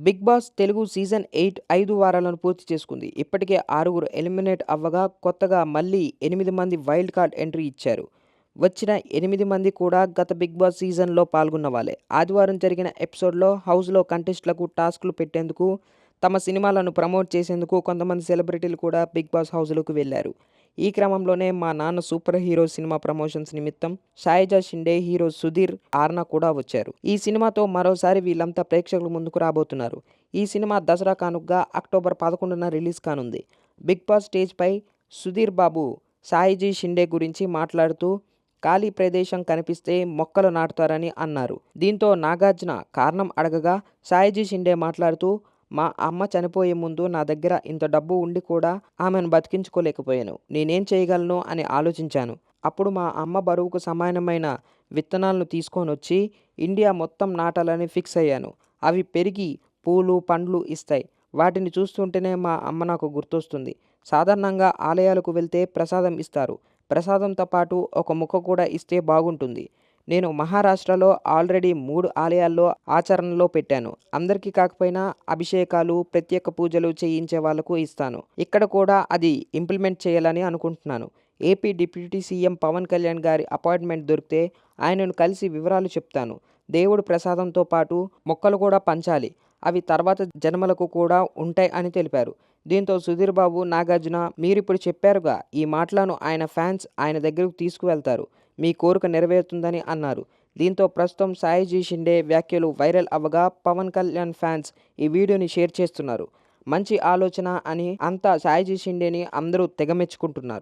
Big boss Telugu season 8 5 వారాలను పూర్తి చేసుకుంది. ఇప్పటికే 6గురు ఎలిమినేట్ అవ్వగా కొత్తగా మళ్ళీ 8 మంది వైల్డ్ కార్డ్ ఎంట్రీ ఇచ్చారు. వచ్చిన 8 మంది కూడా గత బిగ్ బాస్ సీజన్‌లో పాల్గొన్న వాళ్ళే. ఆదివారం జరిగిన ఎపిసోడ్‌లో హౌస్‌లో కంటెస్టెంట్లకు టాస్క్‌లు పెట్టేందుకు, తమ సినిమాలను ప్రమోట్ చేసేందుకు కొంతమంది సెలబ్రిటీలు కూడా బిగ్ బాస్ హౌస్‌లోకి వెళ్లారు. ఈ క్రమంలోనే మా నాన్న సూపర్ హీరో సినిమా ప్రమోషన్స్ నిమిత్తం షాయిజా షిండే, హీరో సుధీర్, ఆర్నా కూడా వచ్చారు. ఈ సినిమాతో మరోసారి వీళ్ళంతా ప్రేక్షకుల ముందుకు రాబోతున్నారు. ఈ సినిమా దసరా కానుకగా అక్టోబర్ 11న రిలీజ్ కానుంది. బిగ్ బాస్ స్టేజ్‌పై సుధీర్ బాబు సాయిజీ షిండే గురించి మాట్లాడుతూ ఖాళీ ప్రదేశం కనిపిస్తే మొక్కలు నాటుతారని అన్నారు. దీంతో నాగార్జున కారణం అడగగా సాయిజీ షిండే మాట్లాడుతూ మా అమ్మ చనిపోయే ముందు నా దగ్గర ఇంత డబ్బు ఉండి కూడా ఆమెను బతికించుకోలేకపోయాను. నేనేం చేయగలను అని ఆలోచించాను. అప్పుడు మా అమ్మ బరువుకు సమానమైన విత్తనాలను తీసుకొనొచ్చి ఇండియా మొత్తం నాటాలని ఫిక్స్ అయ్యాను. అవి పెరిగి పూలు, పండ్లు ఇస్తాయి. వాటిని చూస్తుంటేనే మా అమ్మ నాకు గుర్తొస్తుంది. సాధారణంగా ఆలయాలకు వెళ్తే ప్రసాదం ఇస్తారు. ప్రసాదంతో పాటు ఒక ముక్క కూడా ఇస్తే బాగుంటుంది. నేను మహారాష్ట్రలో ఆల్రెడీ 3 ఆలయాల్లో ఆచరణలో పెట్టాను. అందరికీ కాకపోయినా అభిషేకాలు, ప్రత్యేక పూజలు చేయించే వాళ్లకు ఇస్తాను. ఇక్కడ కూడా అది ఇంప్లిమెంట్ చేయాలని అనుకుంటున్నాను. AP deputy CM Pawan Kalyan గారి అపాయింట్మెంట్ దొరికితే ఆయనను కలిసి వివరాలు చెప్తాను. దేవుడు ప్రసాదంతో పాటు మొక్కలు కూడా పంచాలి. అవి తర్వాత జన్మలకు కూడా ఉంటాయి అని తెలిపారు. దీంతో సుధీర్ బాబు, నాగార్జున మీరిప్పుడు చెప్పారుగా, ఈ మాటలను ఆయన ఫ్యాన్స్ ఆయన దగ్గరకు తీసుకువెళ్తారు. మీ కోరిక నెరవేరుతుందని అన్నారు. దీంతో ప్రస్తుతం సాయిజీ షిండే వ్యాఖ్యలు వైరల్ అవ్వగా పవన్ కళ్యాణ్ ఫ్యాన్స్ ఈ వీడియోని షేర్ చేస్తున్నారు. మంచి ఆలోచన అని అంతా సాయిజీ షిండేని అందరూ తెగ మెచ్చుకుంటున్నారు.